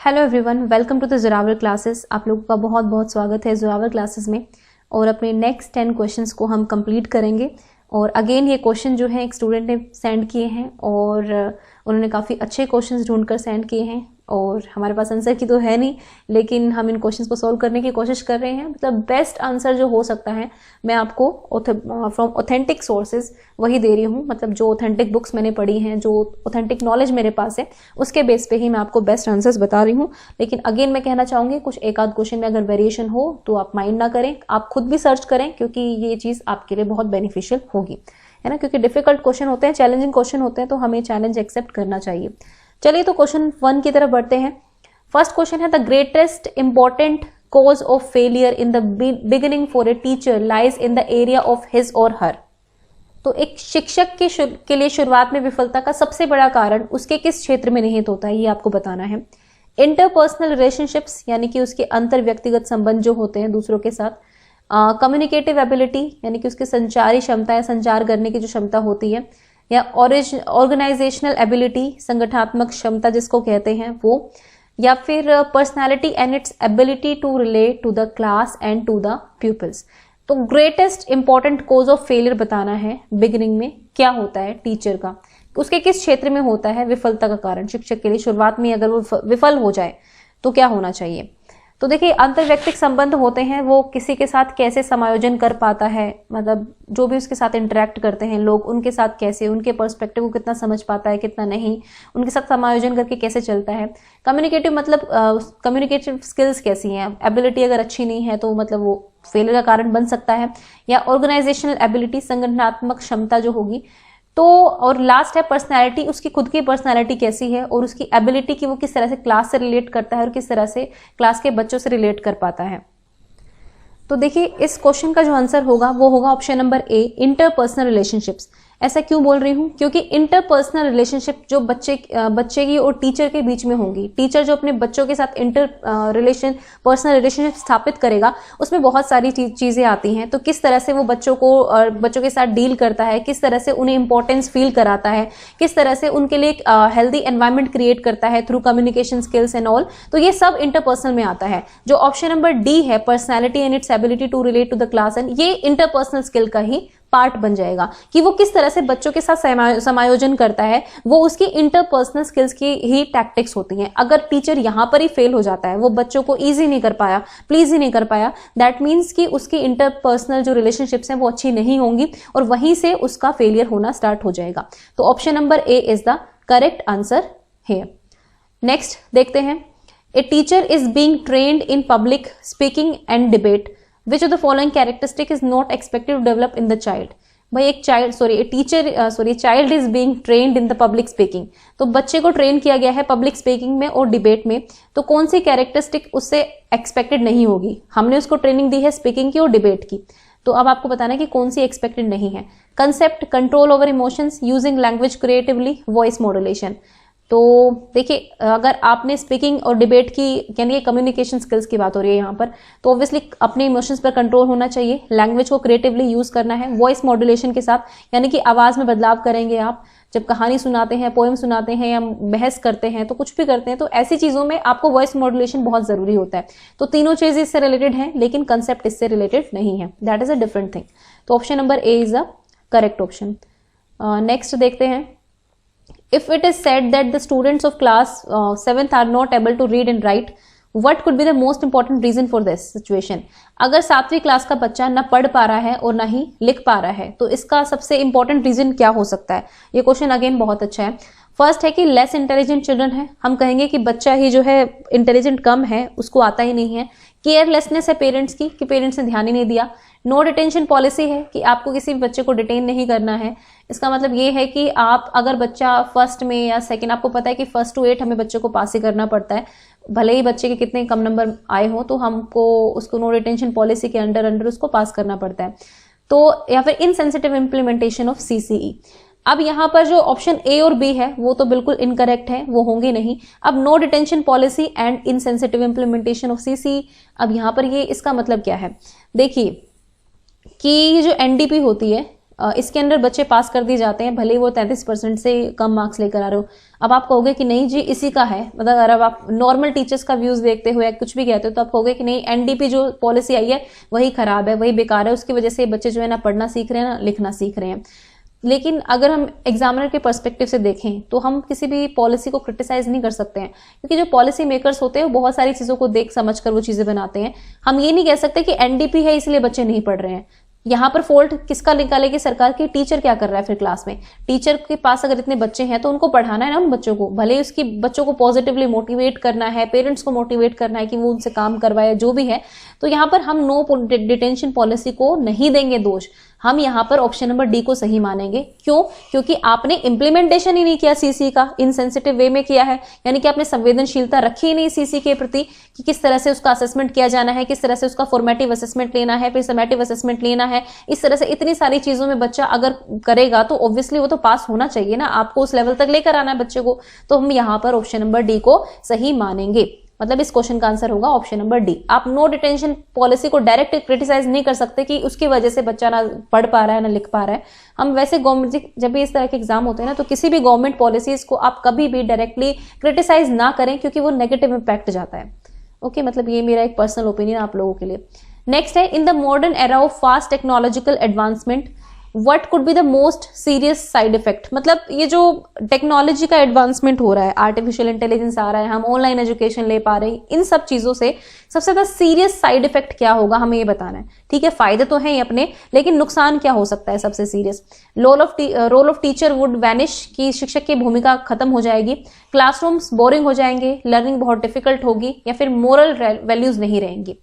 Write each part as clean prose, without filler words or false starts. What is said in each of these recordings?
Hello everyone, welcome to the Zorawar classes. आप लोगों का बहुत बहुत स्वागत है जोरावर क्लासेस में। और अपने नेक्स्ट 10 क्वेश्चंस को हम कंप्लीट करेंगे। और अगेन ये क्वेश्चन जो है एक स्टूडेंट ने सेंड किए हैं और उन्होंने काफ़ी अच्छे क्वेश्चंस ढूंढकर सेंड किए हैं। और हमारे पास आंसर की तो है नहीं, लेकिन हम इन क्वेश्चंस को सॉल्व करने की कोशिश कर रहे हैं। मतलब बेस्ट आंसर जो हो सकता है मैं आपको फ्रॉम ऑथेंटिक सोर्सेज वही दे रही हूँ। मतलब जो ऑथेंटिक बुक्स मैंने पढ़ी हैं, जो ऑथेंटिक नॉलेज मेरे पास है, उसके बेस पे ही मैं आपको बेस्ट आंसर्स बता रही हूँ। लेकिन अगेन मैं कहना चाहूँगी, कुछ एक आध क्वेश्चन में अगर वेरिएशन हो तो आप माइंड ना करें, आप खुद भी सर्च करें, क्योंकि ये चीज़ आपके लिए बहुत बेनिफिशियल होगी, है ना। क्योंकि डिफिकल्ट क्वेश्चन होते हैं, चैलेंजिंग क्वेश्चन होते हैं, तो हमें चैलेंज एक्सेप्ट करना चाहिए। चलिए तो क्वेश्चन 1 की तरफ बढ़ते हैं। फर्स्ट क्वेश्चन है, the greatest important cause of failure in the beginning for a teacher lies in the area of his or her। तो एक शिक्षक के लिए शुरुआत में विफलता का सबसे बड़ा कारण उसके किस क्षेत्र में निहित होता है, ये आपको बताना है। इंटरपर्सनल रिलेशनशिप्स, यानी कि उसके अंतर व्यक्तिगत संबंध जो होते हैं दूसरों के साथ। कम्युनिकेटिव एबिलिटी, यानी कि उसकी संचारी क्षमता या संचार करने की जो क्षमता होती है। या ऑर्गेनाइजेशनल एबिलिटी, संगठनात्मक क्षमता जिसको कहते हैं वो। या फिर personality and its ability to relate to the class and to the pupils. तो greatest important cause of failure बताना है बिगिनिंग में क्या होता है टीचर का, उसके किस क्षेत्र में होता है विफलता का कारण। शिक्षक के लिए शुरुआत में अगर वो विफल हो जाए तो क्या होना चाहिए। तो देखिए, अंतर्व्यक्तिक संबंध होते हैं, वो किसी के साथ कैसे समायोजन कर पाता है, मतलब जो भी उसके साथ इंटरेक्ट करते हैं लोग, उनके साथ कैसे, उनके पर्सपेक्टिव को कितना समझ पाता है, कितना नहीं, उनके साथ समायोजन करके कैसे चलता है। कम्युनिकेटिव, मतलब कम्युनिकेटिव स्किल्स कैसी हैं। एबिलिटी अगर अच्छी नहीं है तो मतलब वो फेलियर का कारण बन सकता है। या ऑर्गेनाइजेशनल एबिलिटी, संगठनात्मक क्षमता जो होगी। तो और लास्ट है पर्सनैलिटी, उसकी खुद की पर्सनैलिटी कैसी है, और उसकी एबिलिटी की वो किस तरह से क्लास से रिलेट करता है और किस तरह से क्लास के बच्चों से रिलेट कर पाता है। तो देखिए, इस क्वेश्चन का जो आंसर होगा वो होगा ऑप्शन नंबर ए, इंटरपर्सनल रिलेशनशिप्स। ऐसा क्यों बोल रही हूं, क्योंकि इंटरपर्सनल रिलेशनशिप जो बच्चे की और टीचर के बीच में होंगी, टीचर जो अपने बच्चों के साथ पर्सनल रिलेशनशिप स्थापित करेगा, उसमें बहुत सारी चीजें आती हैं। तो किस तरह से वो बच्चों के साथ डील करता है, किस तरह से उन्हें इंपॉर्टेंस फील कराता है, किस तरह से उनके लिए हेल्दी एनवायरमेंट क्रिएट करता है through communication skills and all, तो ये सब इंटरपर्सनल में आता है। जो ऑप्शन नंबर डी है, personality and its ability to relate to the class, and ये इंटरपर्सनल स्किल का ही पार्ट बन जाएगा कि वो किस तरह से बच्चों के साथ समायोजन करता है, वो उसकी इंटरपर्सनल स्किल्स की ही टैक्टिक्स होती हैं। अगर टीचर यहां पर ही फेल हो जाता है, वो बच्चों को इजी नहीं कर पाया, प्लीज ही नहीं कर पाया, दैट मीन्स कि उसकी इंटरपर्सनल जो रिलेशनशिप्स हैं वो अच्छी नहीं होंगी, और वहीं से उसका फेलियर होना स्टार्ट हो जाएगा। तो option number A is the correct answer here. Next देखते हैं, a teacher is being trained in public speaking and debate, which of the following characteristic is not expected to develop in the child। भाई एक child is being trained in the public speaking, तो बच्चे को train किया गया है public speaking में और डिबेट में, तो कौन सी कैरेक्टरिस्टिक उससे एक्सपेक्टेड नहीं होगी। हमने उसको ट्रेनिंग दी है स्पीकिंग की और डिबेट की, तो अब आपको बताना है कि कौन सी एक्सपेक्टेड नहीं है। Concept, control over emotions, using language creatively, voice modulation. तो देखिए, अगर आपने स्पीकिंग और डिबेट की, यानी कि कम्युनिकेशन स्किल्स की बात हो रही है यहाँ पर, तो ऑब्वियसली अपने इमोशंस पर कंट्रोल होना चाहिए, लैंग्वेज को क्रिएटिवली यूज करना है, वॉइस मॉड्यूलेशन के साथ, यानी कि आवाज में बदलाव करेंगे आप। जब कहानी सुनाते हैं, पोएम सुनाते हैं या बहस करते हैं, तो कुछ भी करते हैं, तो ऐसी चीजों में आपको वॉइस मॉड्यूलेशन बहुत जरूरी होता है। तो तीनों चीजें इससे रिलेटेड हैं, लेकिन कंसेप्ट इससे रिलेटेड नहीं है, that is a different thing. तो option number A is the correct option. Next देखते हैं, if it is said that the students of class 7th are not able to read and write, what could be the most important reason for this situation। अगर 7वीं class का बच्चा न पढ़ पा रहा है और न ही लिख पा रहा है, तो इसका सबसे इंपॉर्टेंट रीजन क्या हो सकता है। ये क्वेश्चन अगेन बहुत अच्छा है। फर्स्ट है कि लेस इंटेलिजेंट चिल्ड्रन है, हम कहेंगे कि बच्चा ही जो है इंटेलिजेंट कम है, उसको आता ही नहीं है। केयरलेसनेस है पेरेंट्स की, कि पेरेंट्स ने ध्यान ही नहीं दिया। नो डिटेंशन पॉलिसी है कि आपको किसी भी बच्चे को डिटेन नहीं करना है। इसका मतलब ये है कि आप अगर बच्चा फर्स्ट में या सेकंड, आपको पता है कि 1st to 8 हमें बच्चे को पास ही करना पड़ता है, भले ही बच्चे के कितने कम नंबर आए हो, तो हमको उसको नो डिटेंशन पॉलिसी के अंडर उसको पास करना पड़ता है। तो या फिर इनसेंसिटिव इम्प्लीमेंटेशन ऑफ CCE। अब यहाँ पर जो ऑप्शन ए और बी है वो तो बिल्कुल इनकरेक्ट है, वो होंगे नहीं। अब no detention policy and insensitive implementation of CCE, अब यहाँ पर ये इसका मतलब क्या है। देखिए कि जो NDP होती है, इसके अंदर बच्चे पास कर दिए जाते हैं, भले ही वो 33% से कम मार्क्स लेकर आ रहे हो। अब आप कहोगे कि नहीं जी इसी का है, मतलब अगर आप नॉर्मल टीचर्स का व्यूज देखते हुए कुछ भी कहते हो तो आप कहोगे कि नहीं एनडीपी जो पॉलिसी आई है वही खराब है, वही बेकार है, उसकी वजह से बच्चे जो है ना पढ़ना सीख रहे हैं ना लिखना सीख रहे हैं। लेकिन अगर हम एग्जामिनर के पर्सपेक्टिव से देखें तो हम किसी भी पॉलिसी को क्रिटिसाइज नहीं कर सकते हैं, क्योंकि जो पॉलिसी मेकर्स होते हैं वो बहुत सारी चीजों को देख समझकर वो चीजें बनाते हैं। हम ये नहीं कह सकते कि एनडीपी है इसलिए बच्चे नहीं पढ़ रहे हैं। यहाँ पर फॉल्ट किसका निकालेगी सरकार की, टीचर क्या कर रहा है फिर क्लास में। टीचर के पास अगर इतने बच्चे हैं तो उनको पढ़ाना है ना उन बच्चों को, भले ही उसकी बच्चों को पॉजिटिवली मोटिवेट करना है, पेरेंट्स को मोटिवेट करना है कि वो उनसे काम करवाए जो भी है। तो यहाँ पर हम नो डिटेंशन पॉलिसी को नहीं देंगे दोष, हम यहाँ पर ऑप्शन नंबर डी को सही मानेंगे। क्यों? क्योंकि आपने इंप्लीमेंटेशन ही नहीं किया सीसी का, इनसेंसिटिव वे में किया है, यानी कि आपने संवेदनशीलता रखी ही नहीं सीसी के प्रति कि किस तरह से उसका असेसमेंट किया जाना है, किस तरह से उसका फॉर्मेटिव असेसमेंट लेना है, फिर समेटिव असेसमेंट लेना है। इस तरह से इतनी सारी चीजों में बच्चा अगर करेगा तो ऑब्वियसली वो तो पास होना चाहिए ना, आपको उस लेवल तक लेकर आना है बच्चे को। तो हम यहाँ पर ऑप्शन नंबर डी को सही मानेंगे, मतलब इस क्वेश्चन का आंसर होगा ऑप्शन नंबर डी। आप नो डिटेंशन पॉलिसी को डायरेक्ट क्रिटिसाइज नहीं कर सकते कि उसकी वजह से बच्चा ना पढ़ पा रहा है ना लिख पा रहा है। हम वैसे गवर्नमेंट जब भी इस तरह के एग्जाम होते हैं ना तो किसी भी गवर्नमेंट पॉलिसीज को आप कभी भी डायरेक्टली क्रिटिसाइज ना करें, क्योंकि वो नेगेटिव इंपैक्ट जाता है। ओके, मतलब ये मेरा एक पर्सनल ओपिनियन आप लोगों के लिए। नेक्स्ट है, in the modern era of fast technological advancement what could be the most serious side effect. मतलब ये जो टेक्नोलॉजी का एडवांसमेंट हो रहा है, आर्टिफिशियल इंटेलिजेंस आ रहा है, हम ऑनलाइन एजुकेशन ले पा रहे हैं, इन सब चीजों से सबसे ज्यादा सीरियस साइड इफेक्ट क्या होगा हमें ये बताना है। ठीक है, फायदे तो हैं ही अपने, लेकिन नुकसान क्या हो सकता है सबसे सीरियस। Role of teacher would vanish, की शिक्षक की भूमिका खत्म हो जाएगी, क्लासरूम्स बोरिंग हो जाएंगे, लर्निंग बहुत डिफिकल्ट होगी, या फिर मोरल वैल्यूज नहीं रहेंगी।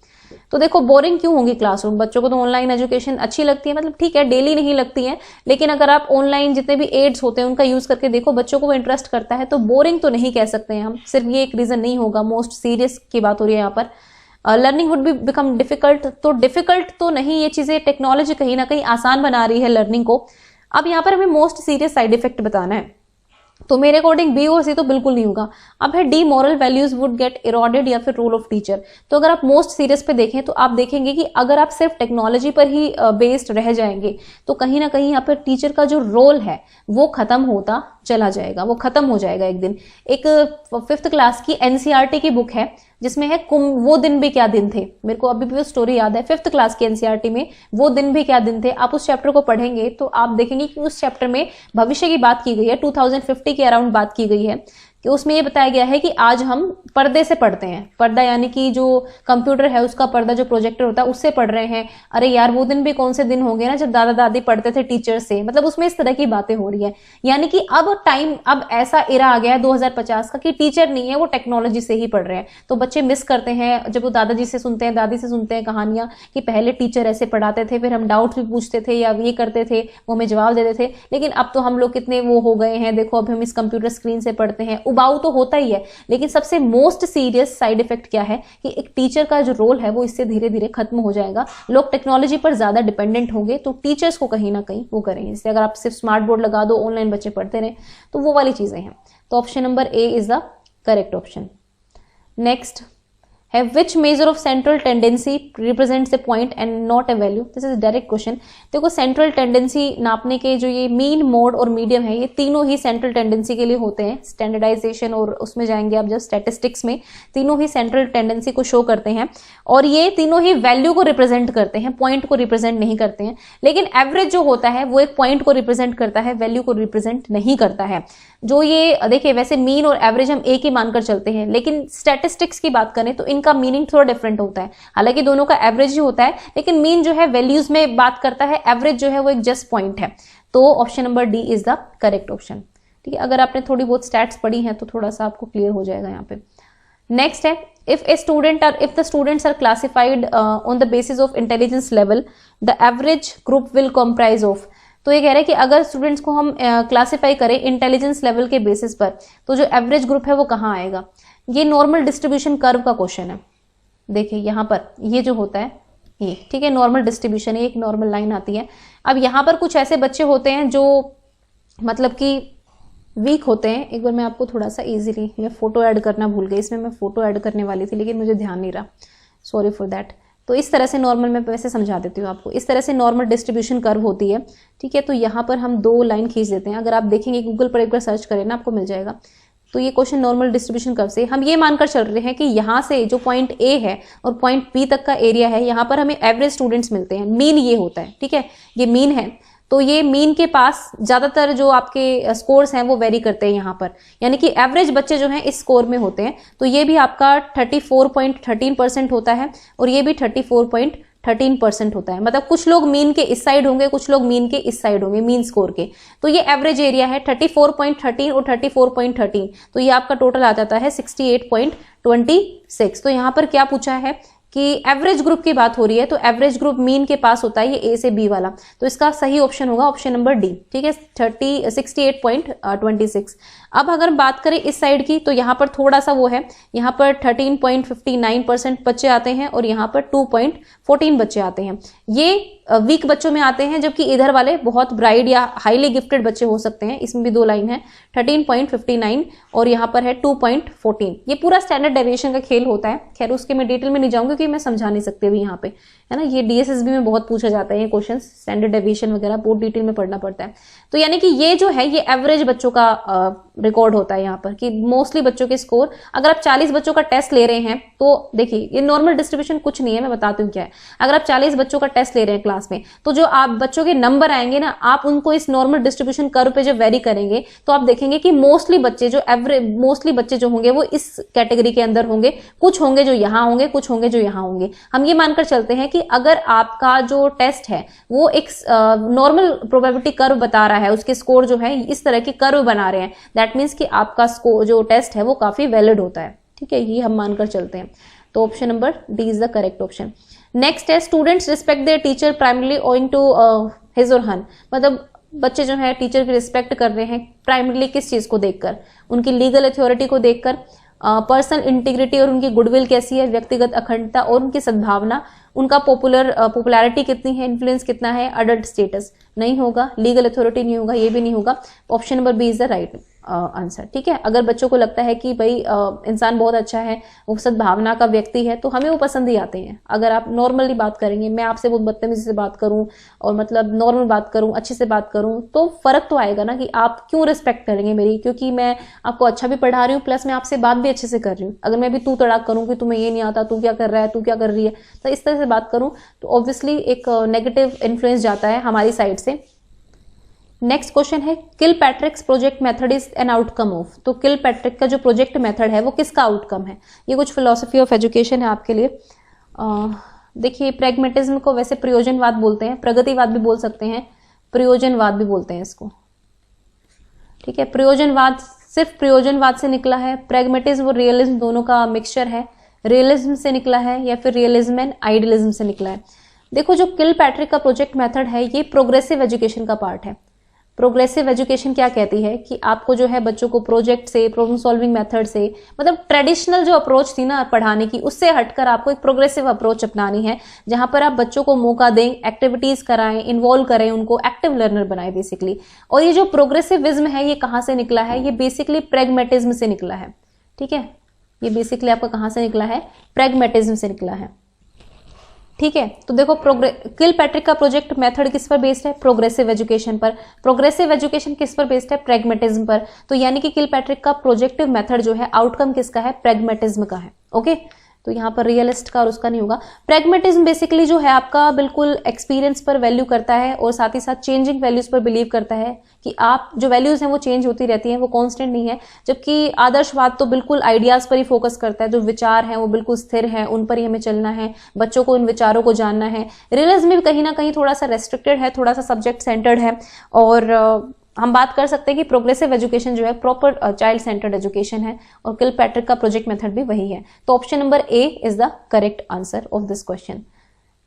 तो देखो बोरिंग क्यों होंगी क्लासरूम, बच्चों को तो ऑनलाइन एजुकेशन अच्छी लगती है, मतलब ठीक है डेली नहीं लगती है, लेकिन अगर आप ऑनलाइन जितने भी एड्स होते हैं उनका यूज करके देखो बच्चों को वो इंटरेस्ट करता है, तो बोरिंग तो नहीं कह सकते हैं हम। सिर्फ ये एक रीजन नहीं होगा, मोस्ट सीरियस की बात हो रही है यहाँ पर। Learning would be become difficult, तो डिफिकल्ट तो नहीं, ये चीजें टेक्नोलॉजी कहीं ना कहीं आसान बना रही है लर्निंग को। अब यहाँ पर हमें मोस्ट सीरियस साइड इफेक्ट बताना है, तो मेरे अकॉर्डिंग बी और सी तो बिल्कुल नहीं होगा। अब है D, moral values would get eroded, या फिर रोल ऑफ टीचर। तो अगर आप मोस्ट सीरियस पे देखें तो आप देखेंगे कि अगर आप सिर्फ टेक्नोलॉजी पर ही बेस्ड रह जाएंगे तो कहीं ना कहीं यहाँ पर टीचर का जो रोल है वो खत्म होता चला जाएगा, वो खत्म हो जाएगा एक दिन। एक 5th क्लास की एनसीईआरटी की बुक है जिसमें है वो दिन भी क्या दिन थे, मेरे को अभी भी वो स्टोरी याद है। 5th क्लास की एनसीईआरटी में वो दिन भी क्या दिन थे, आप उस चैप्टर को पढ़ेंगे तो आप देखेंगे कि उस चैप्टर में भविष्य की बात की गई है, 2050 के अराउंड बात की गई है, कि उसमें ये बताया गया है कि आज हम पर्दे से पढ़ते हैं। पर्दा यानी कि जो कंप्यूटर है उसका पर्दा, जो प्रोजेक्टर होता है उससे पढ़ रहे हैं। अरे यार वो दिन भी कौन से दिन होंगे ना जब दादा दादी पढ़ते थे टीचर से, मतलब उसमें इस तरह की बातें हो रही है। यानी कि अब ऐसा इरा आ गया है 2050 का कि टीचर नहीं है, वो टेक्नोलॉजी से ही पढ़ रहे हैं। तो बच्चे मिस करते हैं जब वो दादाजी से सुनते हैं, दादी से सुनते हैं कहानियां कि पहले टीचर ऐसे पढ़ाते थे, फिर हम डाउट भी पूछते थे या ये करते थे, वो हमें जवाब देते थे। लेकिन अब तो हम लोग कितने वो हो गए हैं, देखो अब हम इस कंप्यूटर स्क्रीन से पढ़ते हैं। उबाऊ तो होता ही है, लेकिन सबसे मोस्ट सीरियस साइड इफेक्ट क्या है कि एक टीचर का जो रोल है वो इससे धीरे धीरे खत्म हो जाएगा। लोग टेक्नोलॉजी पर ज्यादा डिपेंडेंट होंगे, तो टीचर्स को कहीं ना कहीं वो करेंगे। जैसे अगर आप सिर्फ स्मार्ट बोर्ड लगा दो, ऑनलाइन बच्चे पढ़ते रहे, तो वो वाली चीजें हैं। तो option number A is the correct option. Next है, which measure of central tendency represents a point and not a value? This is direct question. देखो सेंट्रल टेंडेंसी नापने के जो ये मीन, मोड और मीडियम है, ये तीनों ही सेंट्रल टेंडेंसी के लिए होते हैं। स्टैंडर्डाइजेशन और उसमें जाएंगे आप जब स्टैटिस्टिक्स में, तीनों ही सेंट्रल टेंडेंसी को शो करते हैं और ये तीनों ही वैल्यू को रिप्रेजेंट करते हैं, पॉइंट को रिप्रेजेंट नहीं करते हैं। लेकिन एवरेज जो होता है वो एक पॉइंट को रिप्रेजेंट करता है, वैल्यू को रिप्रेजेंट नहीं करता है। जो ये देखिए, वैसे मीन और एवरेज हम एक ही मानकर चलते हैं, लेकिन स्टैटिस्टिक्स की बात करें तो इनका मीनिंग थोड़ा डिफरेंट होता है। हालांकि दोनों का एवरेज ही होता है, लेकिन मीन जो है वैल्यूज में बात करता है, एवरेज जो है वो एक जस्ट पॉइंट है। तो option number D is the correct option. ठीक है, अगर आपने थोड़ी बहुत स्टैट्स पढ़ी हैं तो थोड़ा सा आपको क्लियर हो जाएगा यहाँ पे। नेक्स्ट है, if the students are classified on the basis of intelligence level, the average group will comprise of। तो ये कह रहे हैं कि अगर स्टूडेंट्स को हम क्लासिफाई करें इंटेलिजेंस लेवल के बेसिस पर, तो जो एवरेज ग्रुप है वो कहाँ आएगा। ये नॉर्मल डिस्ट्रीब्यूशन कर्व का क्वेश्चन है। देखिए यहाँ पर ये जो होता है ये, ठीक है, नॉर्मल डिस्ट्रीब्यूशन है, एक नॉर्मल लाइन आती है। अब यहाँ पर कुछ ऐसे बच्चे होते हैं जो मतलब कि वीक होते हैं। एक बार मैं आपको थोड़ा सा इजीली, मैं फोटो ऐड करना भूल गई, इसमें मैं फोटो ऐड करने वाली थी लेकिन मुझे ध्यान नहीं रहा, सॉरी फॉर दैट। तो इस तरह से नॉर्मल, मैं वैसे समझा देती हूँ आपको, इस तरह से नॉर्मल डिस्ट्रीब्यूशन कर्व होती है। ठीक है, तो यहाँ पर हम 2 लाइन खींच देते हैं। अगर आप देखेंगे गूगल पर एक बार सर्च करें ना, आपको मिल जाएगा। तो ये क्वेश्चन नॉर्मल डिस्ट्रीब्यूशन कर्व से, हम ये मानकर चल रहे हैं कि यहाँ से जो पॉइंट ए है और पॉइंट बी तक का एरिया है, यहाँ पर हमें एवरेज स्टूडेंट्स मिलते हैं, मीन ये होता है। ठीक है, ये मीन है। तो ये मीन के पास ज्यादातर जो आपके स्कोर्स हैं वो वेरी करते हैं यहाँ पर, यानी कि एवरेज बच्चे जो हैं इस स्कोर में होते हैं। तो ये भी आपका 34.13% होता है और ये भी 34.13% होता है। मतलब कुछ लोग मीन के इस साइड होंगे, कुछ लोग मीन के इस साइड होंगे, मीन स्कोर के। तो ये एवरेज एरिया है 34.13 और 34.13, तो ये आपका टोटल आ जाता है 68.26। तो यहाँ पर क्या पूछा है कि एवरेज ग्रुप की बात हो रही है, तो एवरेज ग्रुप मीन के पास होता है ये ए से बी वाला। तो इसका सही ऑप्शन होगा ऑप्शन नंबर डी। ठीक है, 68.26। अब अगर बात करें इस साइड की, तो यहाँ पर थोड़ा सा वो है, यहाँ पर 13.59% बच्चे आते हैं और यहाँ पर 2.14 बच्चे आते हैं। ये वीक बच्चों में आते हैं, जबकि इधर वाले बहुत ब्राइट या हाईली गिफ्टेड बच्चे हो सकते हैं। इसमें भी 2 लाइन है, 13.59 और यहाँ पर है 2.14। ये पूरा स्टैंडर्ड डेविएशन का खेल होता है। खैर उसके मैं डिटेल में नहीं जाऊंगी क्योंकि मैं समझा नहीं सकती अभी यहाँ पे, है ना। ये डीएसएसबी में बहुत पूछा जाता है ये क्वेश्चन, स्टैंडर्ड डेविएशन वगैरह बहुत डिटेल में पढ़ना पड़ता है। तो यानी कि ये जो है ये एवरेज बच्चों का रिकॉर्ड होता है यहाँ पर, कि मोस्टली बच्चों के स्कोर, अगर आप 40 बच्चों का टेस्ट ले रहे हैं तो देखिए ये नॉर्मल डिस्ट्रीब्यूशन कुछ नहीं है, मैं बताती हूँ क्या है। अगर आप 40 बच्चों का टेस्ट ले रहे हैं क्लास में, तो जो आप बच्चों के नंबर आएंगे ना, आप उनको इस नॉर्मल डिस्ट्रीब्यूशन कर्व पे जब वेरी करेंगे, तो आप देखेंगे कि मोस्टली बच्चे जो होंगे वो इस कैटेगरी के अंदर होंगे। कुछ होंगे जो यहाँ होंगे, कुछ होंगे जो यहाँ होंगे। हम ये मानकर चलते हैं कि अगर आपका जो टेस्ट है वो एक नॉर्मल प्रोबेबिलिटी कर्व बता रहा है, उसके स्कोर जो है इस तरह के कर्व बना रहे हैं, दैट मीन्स कि आपका स्कोर जो टेस्ट है वो काफी वैलिड होता है। ठीक है, ये हम मानकर चलते हैं। तो option number D is the correct option. Next है students respect their teacher primarily owing to his और हर। मतलब बच्चे जो है टीचर की रिस्पेक्ट कर रहे हैं प्राइमरली किस चीज को देखकर, उनकी लीगल अथॉरिटी को देखकर, पर्सनल इंटीग्रिटी और उनकी गुडविल कैसी है, व्यक्तिगत अखंडता और उनकी सद्भावना, उनका पॉपुलैरिटी कितनी है, इन्फ्लुएंस कितना है, अडल्ट स्टेटस नहीं होगा, लीगल अथॉरिटी नहीं होगा, ये भी नहीं होगा। Option number B is the right answer. ठीक है, अगर बच्चों को लगता है कि भाई इंसान बहुत अच्छा है, वो सद्भावना का व्यक्ति है, तो हमें वो पसंद ही आते हैं। अगर आप नॉर्मली बात करेंगे, मैं आपसे बहुत बदतमीजी से बात करूं और मतलब नॉर्मल बात करूं, अच्छे से बात करूं, तो फर्क तो आएगा ना कि आप क्यों रिस्पेक्ट करेंगे मेरी, क्योंकि मैं आपको अच्छा भी पढ़ा रही हूँ प्लस मैं आपसे बात भी अच्छे से कर रही हूँ। अगर मैं भी तू तड़ाक करूँ कि तुम्हें ये नहीं आता, तू क्या कर रहा है, तू क्या कर रही है, तो इस तरह से बात करूं तो ऑब्वियसली एक नेगेटिव इन्फ्लुएंस जाता है हमारी साइड से। नेक्स्ट क्वेश्चन है Kilpatrick's project method is an outcome of. तो किलपैट्रिक का जो प्रोजेक्ट मेथड है वो किसका आउटकम है? ये कुछ फिलोसफी ऑफ एजुकेशन है आपके लिए। देखिए प्रैग्मेटिज्म को वैसे प्रयोजनवाद बोलते हैं, प्रगतिवाद भी बोल सकते हैं, प्रयोजनवाद भी बोलते हैं इसको। ठीक है, प्रयोजनवाद सिर्फ प्रयोजनवाद से निकला है, प्रैग्मेटिज्म और रियलिज्म दोनों का मिक्सचर है, रियलिज्म से निकला है या फिर रियलिज्म एंड आइडियलिज्म से निकला है। देखो जो किलपैट्रिक का प्रोजेक्ट मेथड है ये प्रोग्रेसिव एजुकेशन का पार्ट है। प्रोग्रेसिव एजुकेशन क्या कहती है कि आपको जो है बच्चों को प्रोजेक्ट से, प्रॉब्लम सॉल्विंग मेथड से, मतलब ट्रेडिशनल जो अप्रोच थी ना पढ़ाने की, उससे हटकर आपको एक प्रोग्रेसिव अप्रोच अपनानी है, जहां पर आप बच्चों को मौका दें, एक्टिविटीज कराएं, इन्वॉल्व करें, उनको एक्टिव लर्नर बनाएं बेसिकली। और ये जो प्रोग्रेसिविज्म है ये कहां से निकला है? ये बेसिकली प्रैग्मेटिज्म से निकला है। ठीक है, ये बेसिकली आपका कहां से निकला है? प्रैग्मेटिज्म से निकला है। ठीक है, तो देखो किलपैट्रिक का प्रोजेक्ट मेथड किस पर बेस्ड है? प्रोग्रेसिव एजुकेशन पर। प्रोग्रेसिव एजुकेशन किस पर बेस्ड है? प्रैग्मेटिज्म पर। तो यानी कि किलपैट्रिक का प्रोजेक्टिव मेथड जो है आउटकम किसका है? प्रैग्मेटिज्म का है। ओके, तो यहाँ पर रियलिस्ट का और उसका नहीं होगा। प्रैग्मेटिज्म बेसिकली जो है आपका बिल्कुल एक्सपीरियंस पर वैल्यू करता है और साथ ही साथ चेंजिंग वैल्यूज पर बिलीव करता है कि आप जो वैल्यूज हैं वो चेंज होती रहती हैं, वो कांस्टेंट नहीं है। जबकि आदर्शवाद तो बिल्कुल आइडियाज पर ही फोकस करता है, जो विचार हैं वो बिल्कुल स्थिर हैं, उन पर ही हमें चलना है, बच्चों को उन विचारों को जानना है। रियलिज्म भी कहीं ना कहीं थोड़ा सा रेस्ट्रिक्टेड है, थोड़ा सा सब्जेक्ट सेंटर्ड है। और हम बात कर सकते हैं कि प्रोग्रेसिव एजुकेशन जो है प्रॉपर चाइल्ड सेंटर्ड एजुकेशन है, और किलपैट्रिक का प्रोजेक्ट मेथड भी वही है। तो option number A is the correct answer of this question.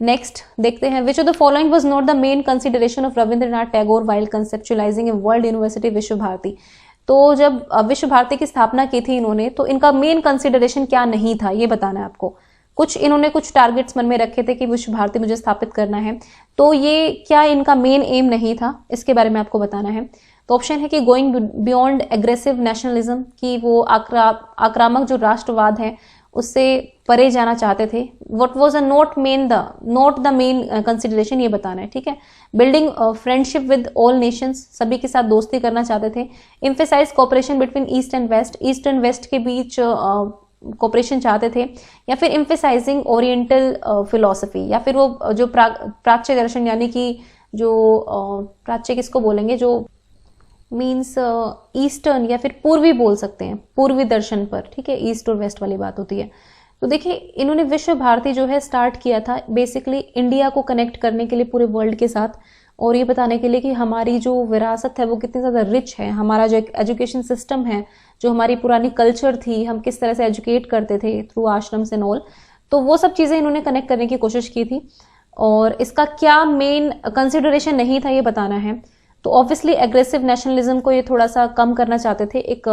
Next देखते हैं, which of the following was not the main consideration of Rabindranath Tagore while conceptualising a world university विश्व भारती। तो जब विश्व भारती की स्थापना की थी इन्होंने, तो इनका मेन कंसिडरेशन क्या नहीं था ये बताना है आपको। इन्होंने कुछ टारगेट्स मन में रखे थे कि विश्व भारती मुझे स्थापित करना है, तो ये क्या इनका मेन एम नहीं था, इसके बारे में आपको बताना है। तो ऑप्शन है कि गोइंग बियॉन्ड एग्रेसिव नेशनलिज्म, कि वो आक्रामक जो राष्ट्रवाद है उससे परे जाना चाहते थे। What was not the main consideration, ये बताना है, ठीक है। Building friendship with all nations, सभी के साथ दोस्ती करना चाहते थे। Emphasize cooperation between east and west, east and west के बीच कोऑपरेशन चाहते थे। या फिर एम्फेसाइजिंग ओरिएंटल फिलोसफी, या फिर वो जो प्राच्य दर्शन, यानी कि जो प्राच्य किसको बोलेंगे, जो मीन्स ईस्टर्न या फिर पूर्वी बोल सकते हैं, पूर्वी दर्शन पर, ठीक है, ईस्ट और वेस्ट वाली बात होती है। तो देखिए इन्होंने विश्व भारती जो है स्टार्ट किया था बेसिकली इंडिया को कनेक्ट करने के लिए पूरे वर्ल्ड के साथ, और ये बताने के लिए कि हमारी जो विरासत है वो कितनी ज़्यादा रिच है, हमारा जो एजुकेशन सिस्टम है, जो हमारी पुरानी कल्चर थी, हम किस तरह से एजुकेट करते थे थ्रू आश्रम्स एंड ऑल, तो वो सब चीज़ें इन्होंने कनेक्ट करने की कोशिश की थी। और इसका क्या मेन कंसिडरेशन नहीं था ये बताना है। तो ऑब्वियसली एग्रेसिव नेशनलिज्म को ये थोड़ा सा कम करना चाहते थे, एक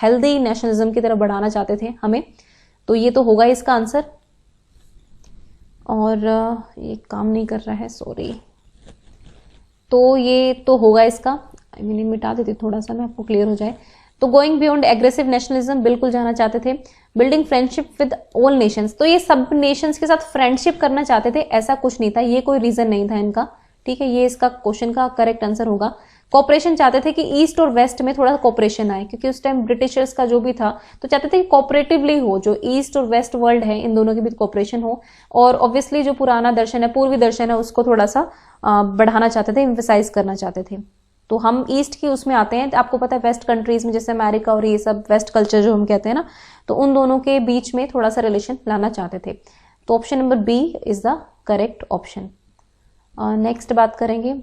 हेल्दी नेशनलिज्म की तरफ बढ़ाना चाहते थे हमें, तो ये तो होगा इसका आंसर। और ये काम नहीं कर रहा है, सॉरी, तो ये तो होगा इसका, आई मीन मिटा देती थोड़ा सा मैं, आपको क्लियर हो जाए। तो गोइंग बियॉन्ड एग्रेसिव नेशनलिज्म बिल्कुल जाना चाहते थे। Building friendship with all Nations, तो ये सब नेशंस के साथ फ्रेंडशिप करना चाहते थे, ऐसा कुछ नहीं था, ये कोई रीजन नहीं था इनका, ठीक है, ये इसका क्वेश्चन का करेक्ट आंसर होगा। कॉपरेशन चाहते थे कि ईस्ट और वेस्ट में थोड़ा कॉपरेशन आए, क्योंकि उस टाइम ब्रिटिशर्स का जो भी था तो चाहते थे कि कॉपरेटिवली हो, जो ईस्ट और वेस्ट वर्ल्ड है इन दोनों के बीच कॉपरेशन हो। और ऑब्वियसली जो पुराना दर्शन है, पूर्वी दर्शन है, उसको थोड़ा सा बढ़ाना चाहते थे, एम्फेसाइज करना चाहते थे। तो हम ईस्ट की उसमें आते हैं, आपको पता है वेस्ट कंट्रीज में जैसे अमेरिका और ये सब वेस्ट कल्चर जो हम कहते हैं ना, तो उन दोनों के बीच में थोड़ा सा रिलेशन लाना चाहते थे। तो option number B is the correct option. Next बात करेंगे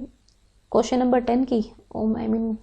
क्वेश्चन नंबर 10 की, I mean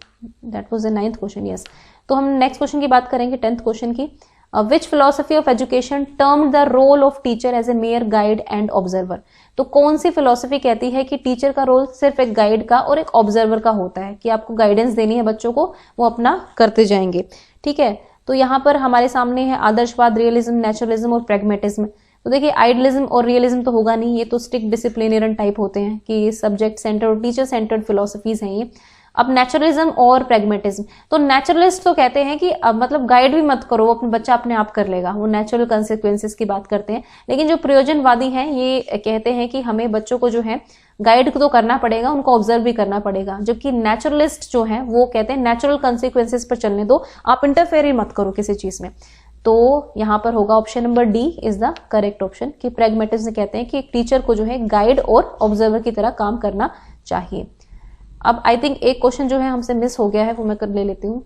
that was the 9th question, yes. तो हम नेक्स्ट क्वेश्चन की बात करेंगे 10th क्वेश्चन की। Which philosophy of education termed the role of teacher as a mere guide and observer, तो कौन सी फिलोसफी कहती है कि टीचर का रोल सिर्फ एक गाइड का और एक ऑब्जर्वर का होता है, कि आपको गाइडेंस देनी है बच्चों को, वो अपना करते जाएंगे, ठीक है। तो यहाँ पर हमारे सामने है आदर्शवाद, रियलिज्म, नेचुरलिज्म और प्रेगमेटिज्म। तो देखिए आइडियलिज्म और रियलिज्म तो होगा नहीं, ये तो स्ट्रिक्ट डिसिप्लिनेरियन टाइप होते हैं कि सब्जेक्ट सेंटर्ड और टीचर सेंटर्ड फिलोसफीज हैं ये। अब नेचुरलिज्म और प्रेगमेटिज्म, तो नेचुरलिस्ट तो कहते हैं कि अब मतलब गाइड भी मत करो, अपने बच्चा अपने आप कर लेगा, वो नेचुरल कंसिक्वेंसेस की बात करते हैं। लेकिन जो प्रयोजनवादी हैं ये कहते हैं कि हमें बच्चों को जो है गाइड तो करना पड़ेगा, उनको ऑब्जर्व भी करना पड़ेगा। जबकि नेचुरलिस्ट जो है वो कहते हैं नेचुरल कंसिक्वेंसेस पर चलने दो, आप इंटरफेयर ही मत करो किसी चीज में। तो यहां पर होगा option number D is the correct option, कि प्रेगमेटिज्म कहते हैं कि एक टीचर को जो है गाइड और ऑब्जर्वर की तरह काम करना चाहिए। अब आई थिंक एक क्वेश्चन जो है हमसे मिस हो गया है, वो मैं कर ले लेती हूँ।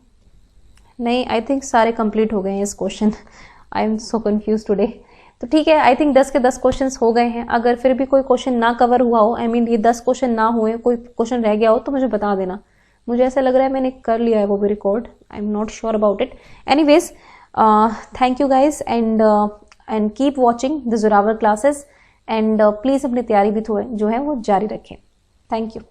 नहीं, आई थिंक सारे कंप्लीट हो गए हैं इस question, I am so confuse today. तो ठीक है, आई थिंक 10 के 10 क्वेश्चन हो गए हैं। अगर फिर भी कोई क्वेश्चन ना कवर हुआ हो, आई मीन ये 10 क्वेश्चन ना हुए, कोई क्वेश्चन रह गया हो तो मुझे बता देना। मुझे ऐसा लग रहा है मैंने कर लिया है वो भी record, I am not sure about it. Anyways, thank you guys and keep watching the Zorawar classes, and please अपनी तैयारी भी जो है वो जारी रखें। Thank you.